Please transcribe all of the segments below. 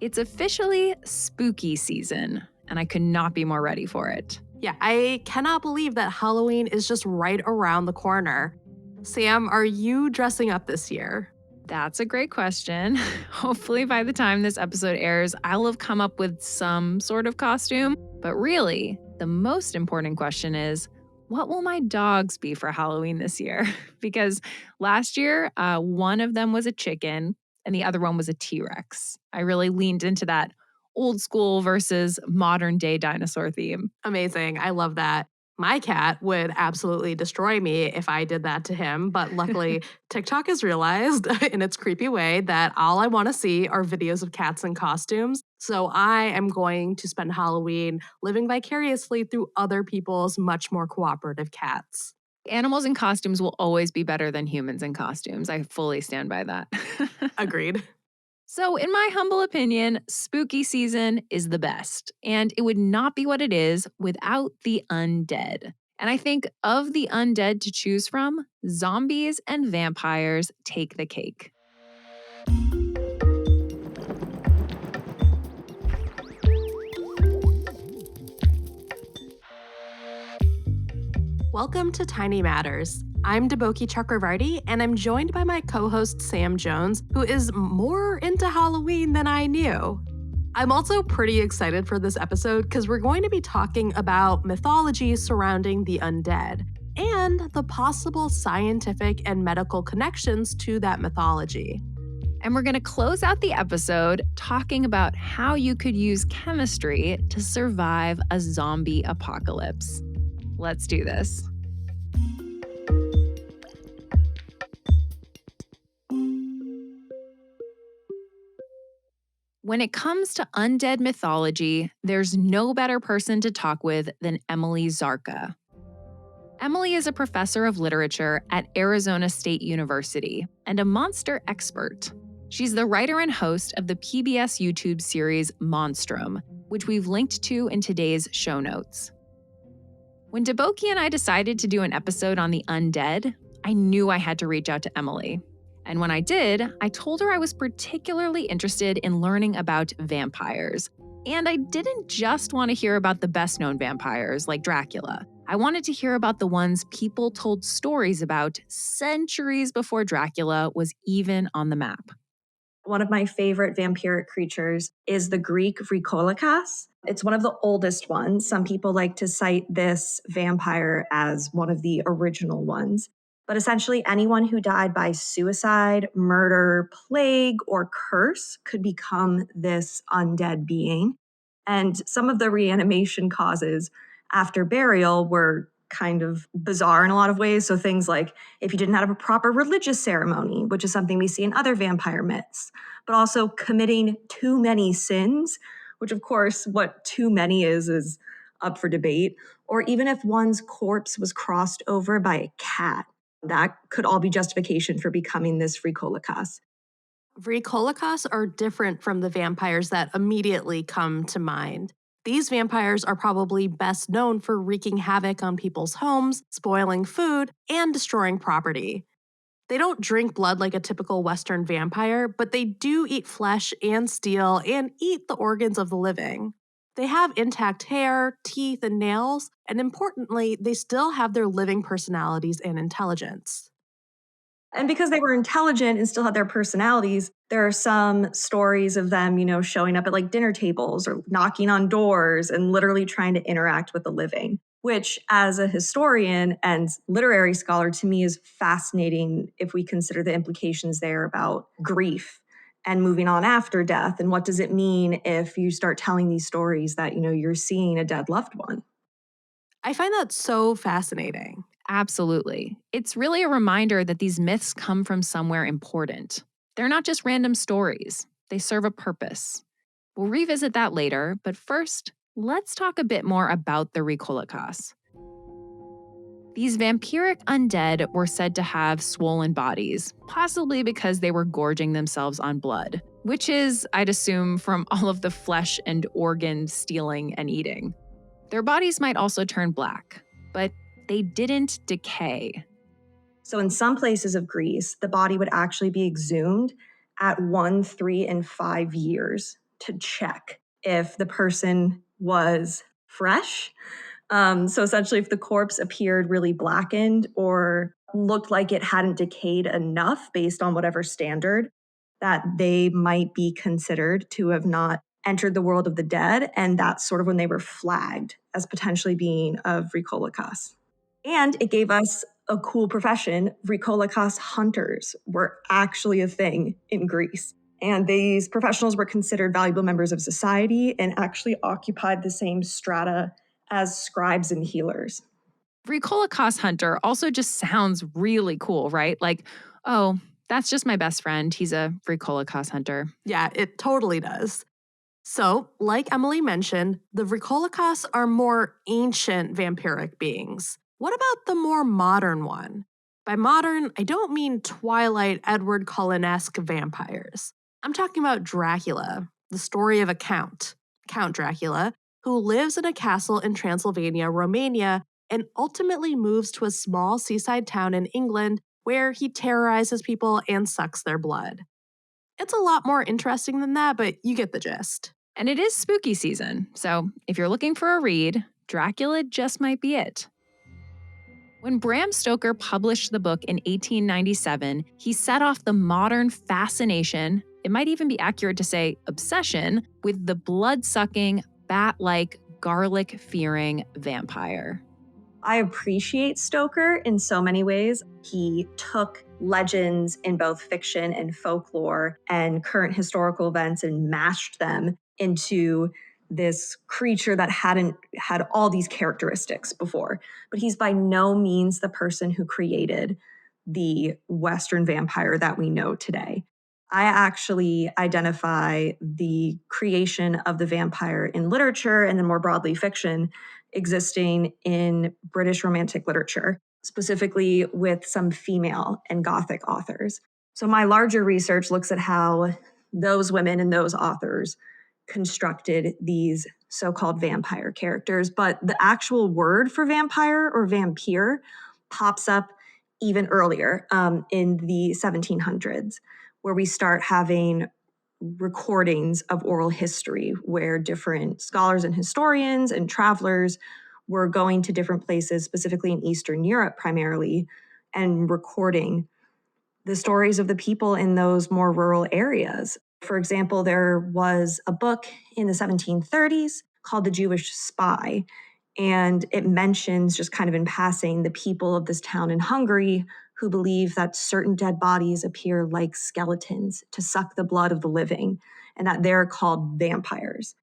It's officially spooky season, and I could not be more ready for it. Yeah, I cannot believe that Halloween is just right around the corner. Sam, are you dressing up this year? That's a great question. Hopefully, by the time this episode airs, I'll have come up with some sort of costume. But really, the most important question is what will my dogs be for Halloween this year? Because last year, one of them was a chicken and the other one was a T Rex. I really leaned into that old school versus modern day dinosaur theme. Amazing. I love that. My cat would absolutely destroy me if I did that to him, but luckily, TikTok has realized in its creepy way that all I want to see are videos of cats in costumes. So I am going to spend Halloween living vicariously through other people's much more cooperative cats. Animals in costumes will always be better than humans in costumes. I fully stand by that. Agreed. So, in my humble opinion, spooky season is the best, and it would not be what it is without the undead. And I think of the undead to choose from, zombies and vampires take the cake. Welcome to Tiny Matters. I'm Deboki Chakravarti, and I'm joined by my co-host Sam Jones, who is more into Halloween than I knew. I'm also pretty excited for this episode because we're going to be talking about mythology surrounding the undead and the possible scientific and medical connections to that mythology. And we're going to close out the episode talking about how you could use chemistry to survive a zombie apocalypse. Let's do this. When it comes to undead mythology, there's no better person to talk with than Emily Zarka. Emily is a professor of literature at Arizona State University and a monster expert. She's the writer and host of the PBS YouTube series Monstrum, which we've linked to in today's show notes. When Deboki and I decided to do an episode on the undead, I knew I had to reach out to Emily. And when I did, I told her I was particularly interested in learning about vampires. And I didn't just want to hear about the best-known vampires like Dracula. I wanted to hear about the ones people told stories about centuries before Dracula was even on the map. One of my favorite vampiric creatures is the Greek Vrikolakas. It's one of the oldest ones. Some people like to cite this vampire as one of the original ones. But essentially, anyone who died by suicide, murder, plague, or curse could become this undead being. And some of the reanimation causes after burial were kind of bizarre in a lot of ways. So things like if you didn't have a proper religious ceremony, which is something we see in other vampire myths, but also committing too many sins, which of course what too many is up for debate, or even if one's corpse was crossed over by a cat. That could all be justification for becoming this Vrikolakas. Vrikolakas are different from the vampires that immediately come to mind. These vampires are probably best known for wreaking havoc on people's homes, spoiling food, and destroying property. They don't drink blood like a typical Western vampire, but they do eat flesh and steal and eat the organs of the living. They have intact hair, teeth, and nails, and importantly, they still have their living personalities and intelligence. And because they were intelligent and still had their personalities, there are some stories of them, showing up at like dinner tables or knocking on doors and literally trying to interact with the living, which as a historian and literary scholar to me is fascinating if we consider the implications there about grief and moving on after death. And what does it mean if you start telling these stories that, you're seeing a dead loved one? I find that so fascinating. Absolutely. It's really a reminder that these myths come from somewhere important. They're not just random stories, they serve a purpose. We'll revisit that later, but first, let's talk a bit more about the Vrikolakas. These vampiric undead were said to have swollen bodies, possibly because they were gorging themselves on blood, which is, I'd assume, from all of the flesh and organ stealing and eating. Their bodies might also turn black, but they didn't decay. So in some places of Greece, the body would actually be exhumed at 1, 3, and 5 years to check if the person was fresh. So essentially, if the corpse appeared really blackened or looked like it hadn't decayed enough based on whatever standard, that they might be considered to have not entered the world of the dead. And that's sort of when they were flagged as potentially being of Ricolikas. And it gave us a cool profession. Ricolikas hunters were actually a thing in Greece. And these professionals were considered valuable members of society and actually occupied the same strata as scribes and healers. Ricolicoss hunter also just sounds really cool, right? Like, oh, that's just my best friend. He's a Ricolicoss hunter. Yeah, it totally does. So, like Emily mentioned, the Vrikolikos are more ancient vampiric beings. What about the more modern one? By modern, I don't mean Twilight Edward Cullen-esque vampires. I'm talking about Dracula, the story of a count, Count Dracula, who lives in a castle in Transylvania, Romania, and ultimately moves to a small seaside town in England where he terrorizes people and sucks their blood. It's a lot more interesting than that, but you get the gist. And it is spooky season, so if you're looking for a read, Dracula just might be it. When Bram Stoker published the book in 1897, he set off the modern fascination, it might even be accurate to say obsession, with the blood-sucking, bat-like, garlic-fearing vampire. I appreciate Stoker in so many ways. He took legends in both fiction and folklore and current historical events and mashed them into this creature that hadn't had all these characteristics before. But he's by no means the person who created the Western vampire that we know today. I actually identify the creation of the vampire in literature and then more broadly fiction existing in British Romantic literature, specifically with some female and Gothic authors. So my larger research looks at how those women and those authors constructed these so-called vampire characters, but the actual word for vampire or vampire pops up even earlier in the 1700s, where we start having recordings of oral history where different scholars and historians and travelers were going to different places, specifically in Eastern Europe primarily, and recording the stories of the people in those more rural areas. For example, there was a book in the 1730s called The Jewish Spy, and it mentions, just kind of in passing, the people of this town in Hungary who believe that certain dead bodies appear like skeletons to suck the blood of the living, and that they're called vampires.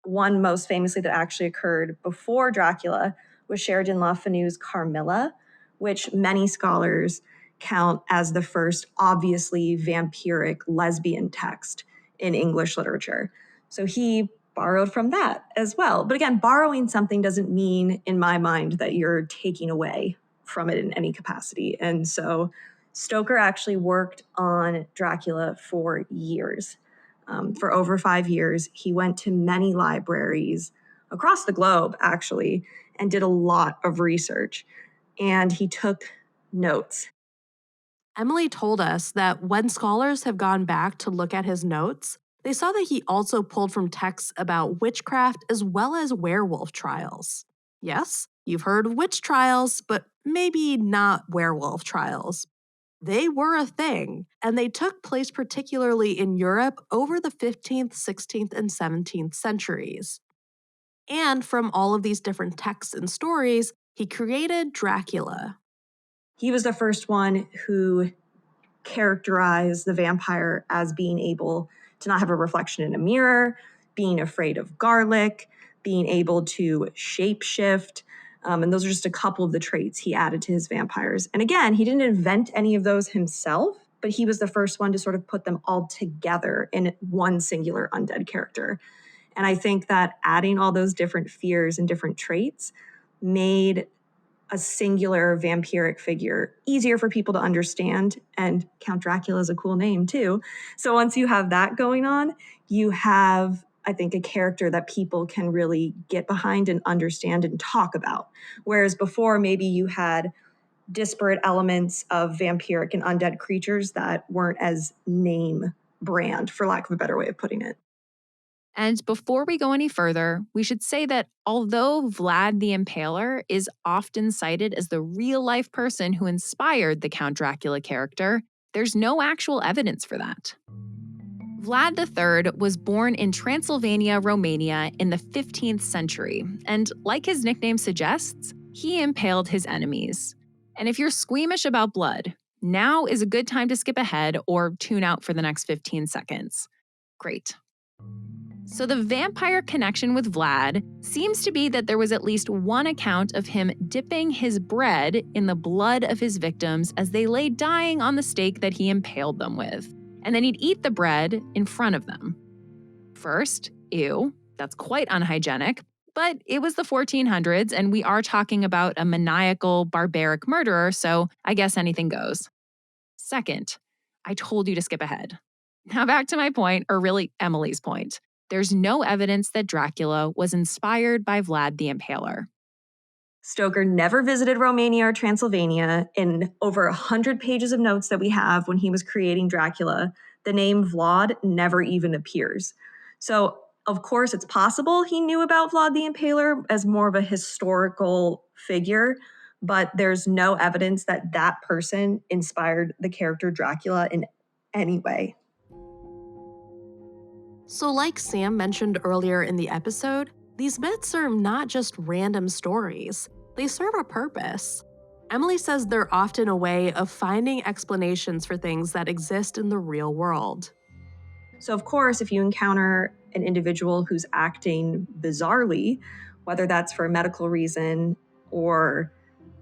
One most famously that actually occurred before Dracula was Sheridan Le Fanu's Carmilla, which many scholars count as the first obviously vampiric lesbian text in English literature. So he borrowed from that as well. But again, borrowing something doesn't mean, in my mind, that you're taking away from it in any capacity. And so Stoker actually worked on Dracula for years. For over 5 years, he went to many libraries across the globe, actually, and did a lot of research. And he took notes. Emily told us that when scholars have gone back to look at his notes, they saw that he also pulled from texts about witchcraft as well as werewolf trials. Yes, you've heard of witch trials, but maybe not werewolf trials. They were a thing, and they took place particularly in Europe over the 15th, 16th, and 17th centuries. And from all of these different texts and stories, he created Dracula. He was the first one who characterized the vampire as being able to not have a reflection in a mirror, being afraid of garlic, being able to shapeshift. And those are just a couple of the traits he added to his vampires. And again, he didn't invent any of those himself, but he was the first one to sort of put them all together in one singular undead character. And I think that adding all those different fears and different traits made a singular vampiric figure easier for people to understand. And Count Dracula is a cool name too. So once you have that going on, you have, I think, a character that people can really get behind and understand and talk about. Whereas before, maybe you had disparate elements of vampiric and undead creatures that weren't as name brand, for lack of a better way of putting it. And before we go any further, we should say that although Vlad the Impaler is often cited as the real life person who inspired the Count Dracula character, there's no actual evidence for that. Vlad III was born in Transylvania, Romania in the 15th century, and like his nickname suggests, he impaled his enemies. And if you're squeamish about blood, now is a good time to skip ahead or tune out for the next 15 seconds. Great. So, the vampire connection with Vlad seems to be that there was at least one account of him dipping his bread in the blood of his victims as they lay dying on the stake that he impaled them with. And then he'd eat the bread in front of them. First, ew, that's quite unhygienic. But it was the 1400s, and we are talking about a maniacal, barbaric murderer, so I guess anything goes. Second, I told you to skip ahead. Now back to my point, or really Emily's point. There's no evidence that Dracula was inspired by Vlad the Impaler. Stoker never visited Romania or Transylvania. In over 100 pages of notes that we have when he was creating Dracula, the name Vlad never even appears. So, of course, it's possible he knew about Vlad the Impaler as more of a historical figure, but there's no evidence that that person inspired the character Dracula in any way. So, like Sam mentioned earlier in the episode, these myths are not just random stories, they serve a purpose. Emily says they're often a way of finding explanations for things that exist in the real world. So, of course, if you encounter an individual who's acting bizarrely, whether that's for a medical reason or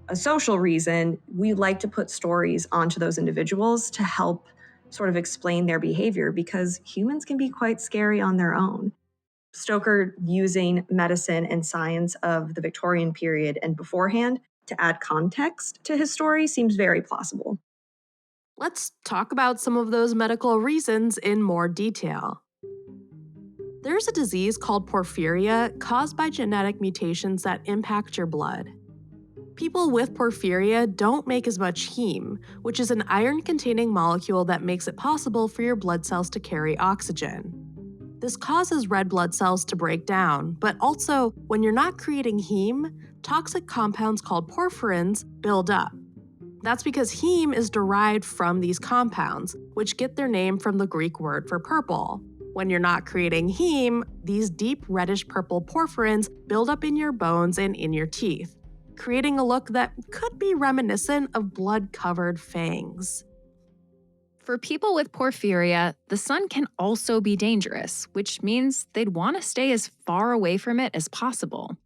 a social reason, we like to put stories onto those individuals to help sort of explain their behavior because humans can be quite scary on their own. Stoker using medicine and science of the Victorian period and beforehand to add context to his story seems very plausible. Let's talk about some of those medical reasons in more detail. There's a disease called porphyria caused by genetic mutations that impact your blood. People with porphyria don't make as much heme, which is an iron containing molecule that makes it possible for your blood cells to carry oxygen. This causes red blood cells to break down, but also, when you're not creating heme, toxic compounds called porphyrins build up. That's because heme is derived from these compounds, which get their name from the Greek word for purple. When you're not creating heme, these deep reddish purple porphyrins build up in your bones and in your teeth, creating a look that could be reminiscent of blood-covered fangs. For people with porphyria, the sun can also be dangerous, which means they'd want to stay as far away from it as possible.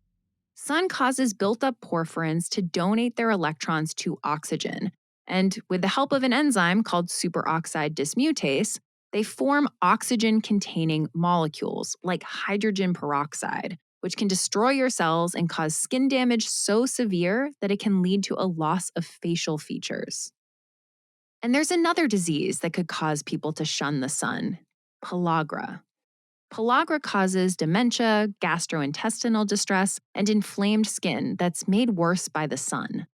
Sun causes built up porphyrins to donate their electrons to oxygen, and with the help of an enzyme called superoxide dismutase, they form oxygen containing molecules like hydrogen peroxide, which can destroy your cells and cause skin damage so severe that it can lead to a loss of facial features. And there's another disease that could cause people to shun the sun: pellagra. Pellagra causes dementia, gastrointestinal distress, and inflamed skin that's made worse by the sun.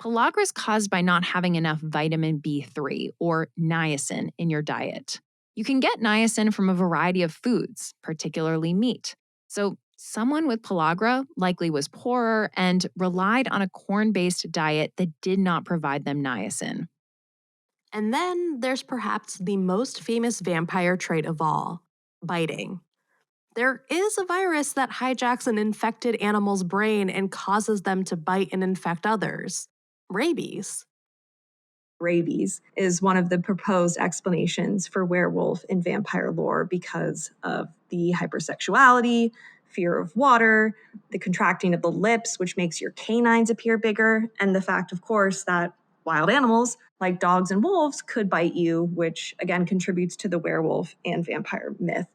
Pellagra is caused by not having enough vitamin B3 or niacin in your diet. You can get niacin from a variety of foods, particularly meat. So, someone with pellagra likely was poorer and relied on a corn based diet that did not provide them niacin. And then there's perhaps the most famous vampire trait of all: biting. There is a virus that hijacks an infected animal's brain and causes them to bite and infect others: rabies. Rabies is one of the proposed explanations for werewolf in vampire lore because of the hypersexuality, fear of water, the contracting of the lips, which makes your canines appear bigger, and the fact, of course, that wild animals like dogs and wolves could bite you, which again contributes to the werewolf and vampire myth.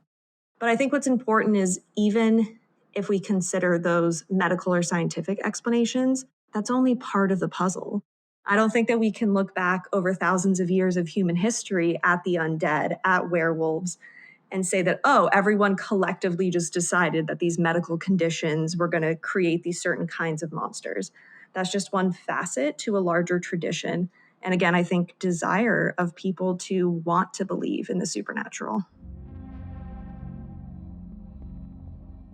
But I think what's important is even if we consider those medical or scientific explanations, that's only part of the puzzle. I don't think that we can look back over thousands of years of human history at the undead, at werewolves, and say that, oh, everyone collectively just decided that these medical conditions were going to create these certain kinds of monsters. That's just one facet to a larger tradition. And again, I think desire of people to want to believe in the supernatural.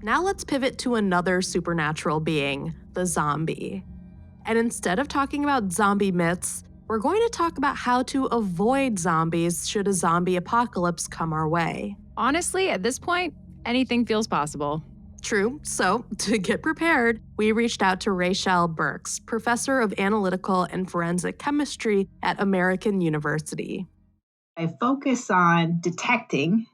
Now let's pivot to another supernatural being, the zombie. And instead of talking about zombie myths, we're going to talk about how to avoid zombies should a zombie apocalypse come our way. Honestly, at this point, anything feels possible. True, so to get prepared, we reached out to Rachel Burks, professor of analytical and forensic chemistry at American University. I focus on detecting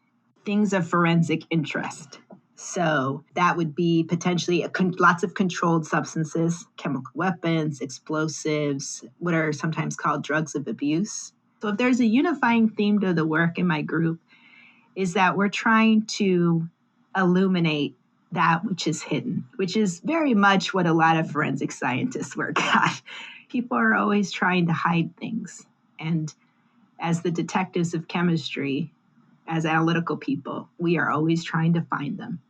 things of forensic interest. So that would be potentially lots of controlled substances, chemical weapons, explosives, what are sometimes called drugs of abuse. So if there's a unifying theme to the work in my group, is that we're trying to illuminate that which is hidden, which is very much what a lot of forensic scientists work on. People are always trying to hide things. And as the detectives of chemistry, as analytical people, we are always trying to find them.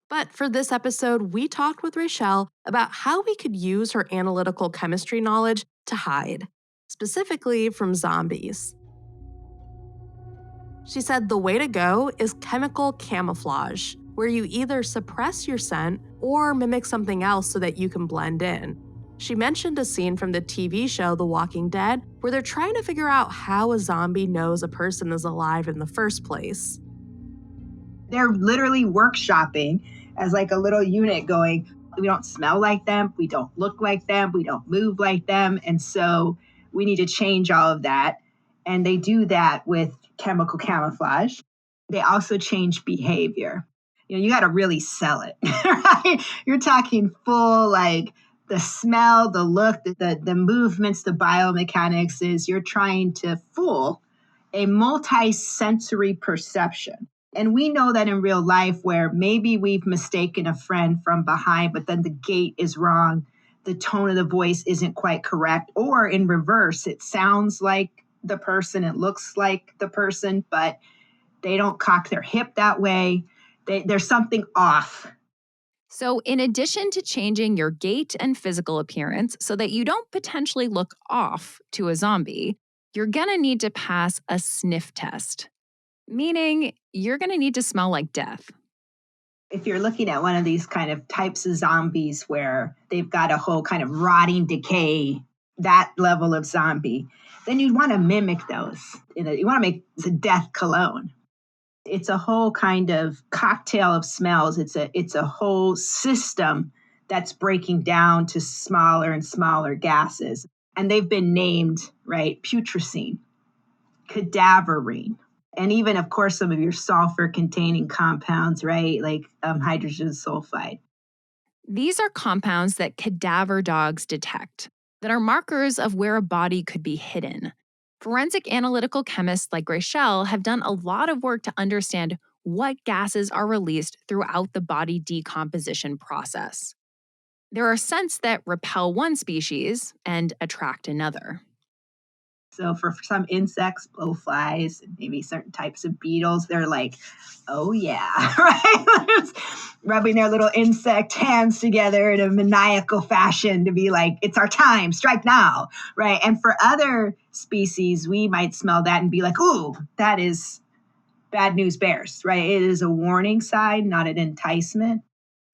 But for this episode, we talked with Rachel about how we could use her analytical chemistry knowledge to hide, specifically from zombies. She said the way to go is chemical camouflage, where you either suppress your scent or mimic something else so that you can blend in. She mentioned a scene from the TV show The Walking Dead where they're trying to figure out how a zombie knows a person is alive in the first place. They're literally workshopping as like a little unit going, we don't smell like them, we don't look like them, we don't move like them. And so we need to change all of that. And they do that with chemical camouflage. They also change behavior. You got to really sell it, right? You're talking full, like the smell, the look, the movements, the biomechanics is you're trying to fool a multi-sensory perception. And we know that in real life where maybe we've mistaken a friend from behind, but then the gait is wrong, the tone of the voice isn't quite correct, or in reverse, it sounds like the person, it looks like the person, but they don't cock their hip that way. There's something off. So, in addition to changing your gait and physical appearance so that you don't potentially look off to a zombie, you're going to need to pass a sniff test, meaning you're going to need to smell like death. If you're looking at one of these kind of types of zombies where they've got a whole kind of rotting decay, that level of zombie, then you'd want to mimic those. You want to make the death cologne. It's a whole kind of cocktail of smells. It's a whole system that's breaking down to smaller and smaller gases. And they've been named, right? Putrescine, cadaverine, and even, of course, some of your sulfur-containing compounds, right? Like hydrogen sulfide. These are compounds that cadaver dogs detect that are markers of where a body could be hidden. Forensic analytical chemists like Rachel have done a lot of work to understand what gases are released throughout the body decomposition process. There are scents that repel one species and attract another. So for some insects, blowflies, and maybe certain types of beetles, they're like, oh yeah, right? Rubbing their little insect hands together in a maniacal fashion to be like, it's our time, strike now, right? And for other species, we might smell that and be like, ooh, that is bad news bears, right? It is a warning sign, not an enticement.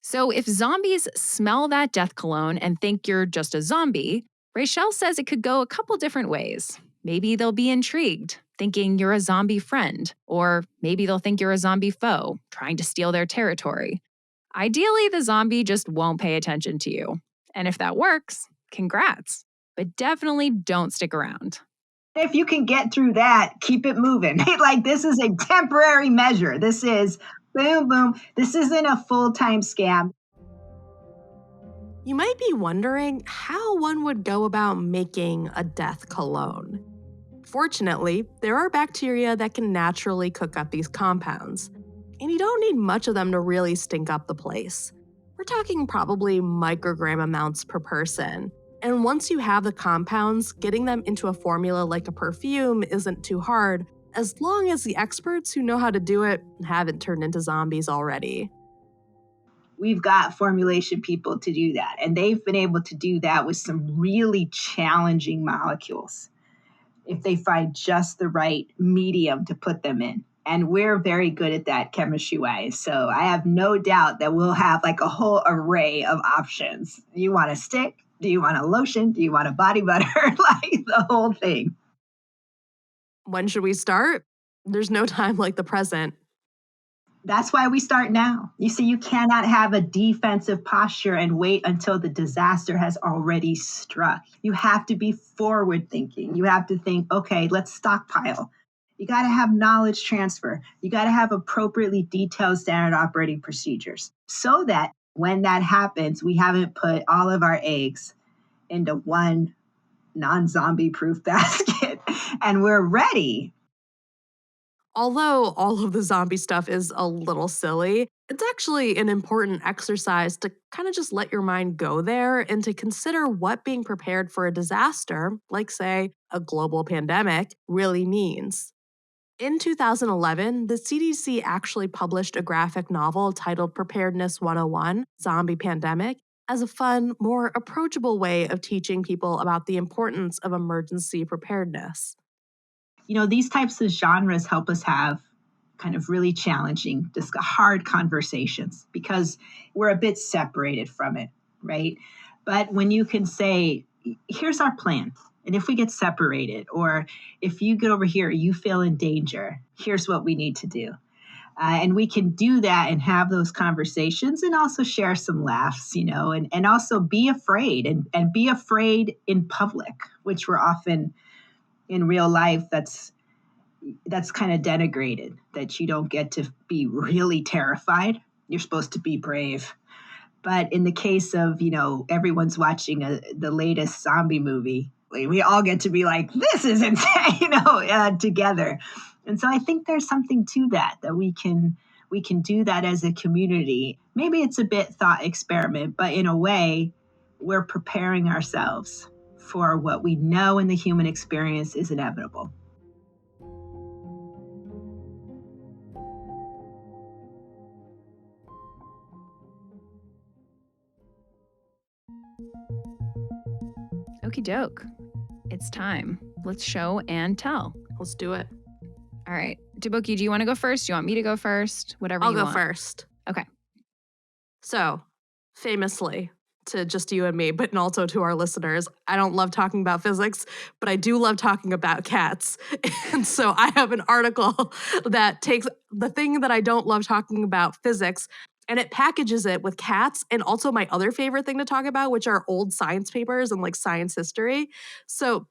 So if zombies smell that death cologne and think you're just a zombie, Rachel says it could go a couple different ways. Maybe they'll be intrigued, thinking you're a zombie friend, or maybe they'll think you're a zombie foe, trying to steal their territory. Ideally, the zombie just won't pay attention to you. And if that works, congrats. But definitely don't stick around. If you can get through that, keep it moving. Like this is a temporary measure. This is boom, boom. This isn't a full-time scam. You might be wondering how one would go about making a death cologne. Fortunately, there are bacteria that can naturally cook up these compounds, and you don't need much of them to really stink up the place. We're talking probably microgram amounts per person. And once you have the compounds, getting them into a formula like a perfume isn't too hard, as long as the experts who know how to do it haven't turned into zombies already. We've got formulation people to do that, and they've been able to do that with some really challenging molecules if they find just the right medium to put them in. And we're very good at that chemistry wise. So I have no doubt that we'll have like a whole array of options. You want a stick? Do you want a lotion? Do you want a body butter? Like the whole thing. When should we start? There's no time like the present. That's why we start now. You see, you cannot have a defensive posture and wait until the disaster has already struck. You have to be forward thinking. You have to think, okay, let's stockpile. You got to have knowledge transfer. You got to have appropriately detailed standard operating procedures so that when that happens, we haven't put all of our eggs into one non-zombie proof basket and we're ready. Although all of the zombie stuff is a little silly, it's actually an important exercise to kind of just let your mind go there and to consider what being prepared for a disaster, like, say, a global pandemic, really means. In 2011, the CDC actually published a graphic novel titled Preparedness 101 Zombie Pandemic as a fun, more approachable way of teaching people about the importance of emergency preparedness. You know, these types of genres help us have kind of really challenging, just hard conversations because we're a bit separated from it, right? But when you can say, here's our plan. And if we get separated, or if you get over here, you feel in danger, here's what we need to do. And we can do that and have those conversations and also share some laughs, you know, and also be afraid and be afraid in public, which we're often in real life, that's kind of denigrated, that you don't get to be really terrified. You're supposed to be brave. But in the case of, you know, everyone's watching the latest zombie movie, we all get to be like, this is insane, you know, together. And so I think there's something to that we can do that as a community. Maybe it's a bit thought experiment, but in a way, we're preparing ourselves for what we know in the human experience is inevitable. Okie doke. It's time. Let's show and tell. Let's do it. All right. Dabuki, do you want to go first? Do you want me to go first? Whatever I'll you go want. first. Okay. So, famously, to just you and me, but also to our listeners, I don't love talking about physics, but I do love talking about cats. And so I have an article that takes the thing that I don't love talking about, physics, and it packages it with cats and also my other favorite thing to talk about, which are old science papers and like science history. So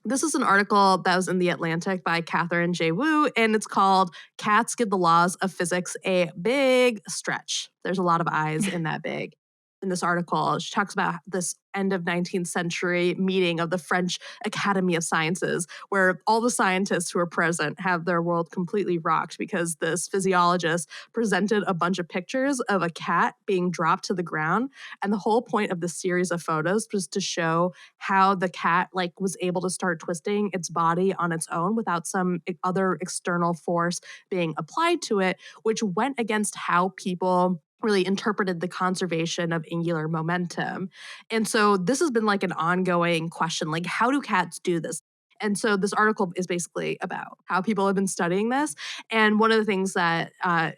this is an article that was in The Atlantic by Catherine J. Wu, and it's called Cats Give the Laws of Physics a Big Stretch. There's a lot of I's in that big. In this article, she talks about this end of 19th century meeting of the French Academy of Sciences, where all the scientists who are present have their world completely rocked because this physiologist presented a bunch of pictures of a cat being dropped to the ground. And the whole point of this series of photos was to show how the cat like was able to start twisting its body on its own without some other external force being applied to it, which went against how people really interpreted the conservation of angular momentum. And so this has been like an ongoing question, like how do cats do this? And so this article is basically about how people have been studying this. And one of the things that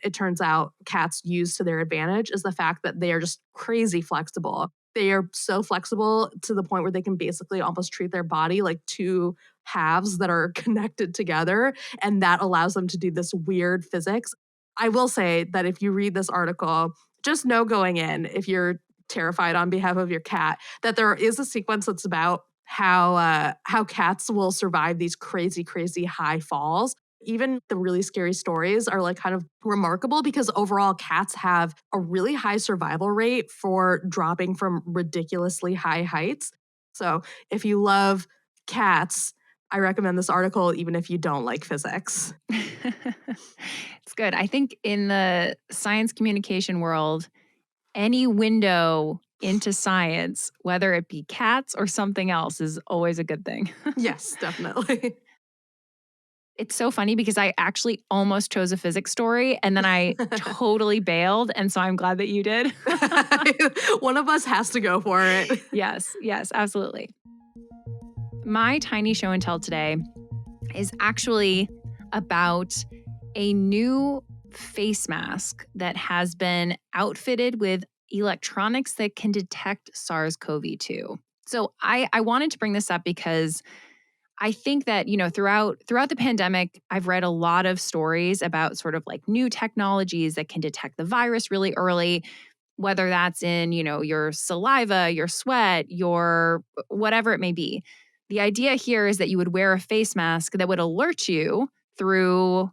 it turns out cats use to their advantage is the fact that they are just crazy flexible. They are so flexible to the point where they can basically almost treat their body like two halves that are connected together. And that allows them to do this weird physics. I will say that if you read this article, just know going in, if you're terrified on behalf of your cat, that there is a sequence that's about how cats will survive these crazy, crazy high falls. Even the really scary stories are like kind of remarkable because overall cats have a really high survival rate for dropping from ridiculously high heights. So if you love cats, I recommend this article even if you don't like physics. It's good. I think in the science communication world, any window into science, whether it be cats or something else, is always a good thing. Yes, definitely. It's so funny because I actually almost chose a physics story and then I totally bailed. And so I'm glad that you did. One of us has to go for it. Yes, absolutely. My tiny show and tell today is actually about A new face mask that has been outfitted with electronics that can detect SARS-CoV-2. So I wanted to bring this up because I think that, throughout the pandemic, I've read a lot of stories about sort of like new technologies that can detect the virus really early, whether that's in, your saliva, your sweat, your whatever it may be. The idea here is that you would wear a face mask that would alert you through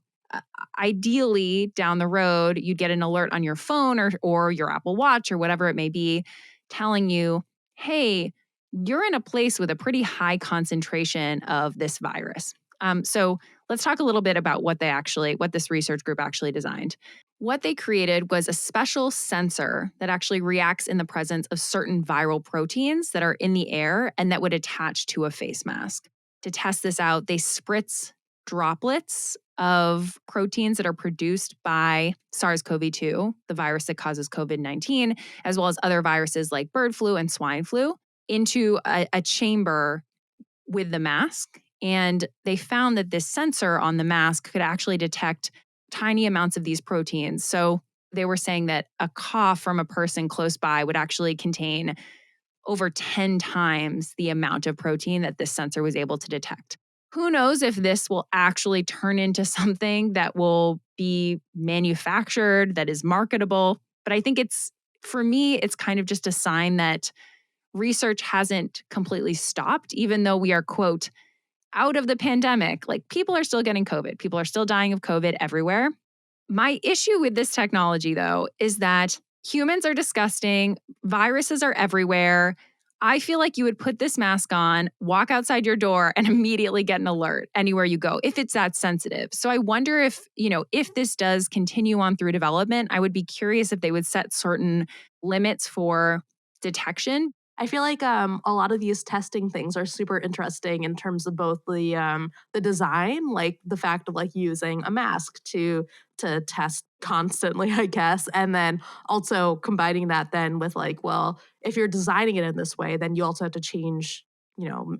ideally down the road, you'd get an alert on your phone or your Apple Watch or whatever it may be telling you, "Hey, you're in a place with a pretty high concentration of this virus." So let's talk a little bit about what this research group actually designed. What they created was a special sensor that actually reacts in the presence of certain viral proteins that are in the air and that would attach to a face mask. To test this out, they spritz droplets of proteins that are produced by SARS-CoV-2, the virus that causes COVID-19, as well as other viruses like bird flu and swine flu, into a chamber with the mask. And they found that this sensor on the mask could actually detect tiny amounts of these proteins. So they were saying that a cough from a person close by would actually contain over 10 times the amount of protein that this sensor was able to detect. Who knows if this will actually turn into something that will be manufactured, that is marketable. But I think for me, it's kind of just a sign that research hasn't completely stopped, even though we are, quote, out of the pandemic. Like, people are still getting COVID. People are still dying of COVID everywhere. My issue with this technology, though, is that humans are disgusting, viruses are everywhere. I feel like you would put this mask on, walk outside your door, and immediately get an alert anywhere you go if it's that sensitive. So I wonder if this does continue on through development, I would be curious if they would set certain limits for detection. I feel like a lot of these testing things are super interesting in terms of both the design, like the fact of like using a mask to test constantly, I guess, and then also combining that then with like, well, if you're designing it in this way, then you also have to change,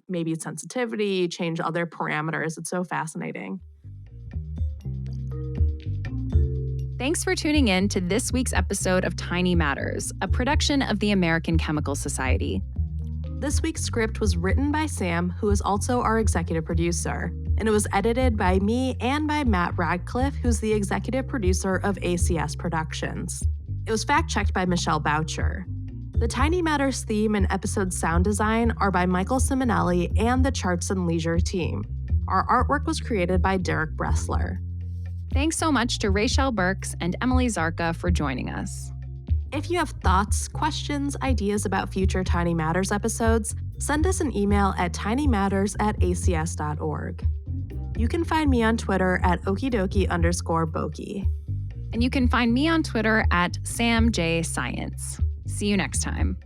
maybe sensitivity, change other parameters. It's so fascinating. Thanks for tuning in to this week's episode of Tiny Matters, a production of the American Chemical Society. This week's script was written by Sam, who is also our executive producer, and it was edited by me and by Matt Radcliffe, who's the executive producer of ACS Productions. It was fact-checked by Michelle Boucher. The Tiny Matters theme and episode sound design are by Michael Simonelli and the Charts and Leisure team. Our artwork was created by Derek Bressler. Thanks so much to Rachel Burks and Emily Zarka for joining us. If you have thoughts, questions, ideas about future Tiny Matters episodes, send us an email at tinymatters@acs.org. You can find me on Twitter at okidoki_boki. And you can find me on Twitter at SamJScience. See you next time.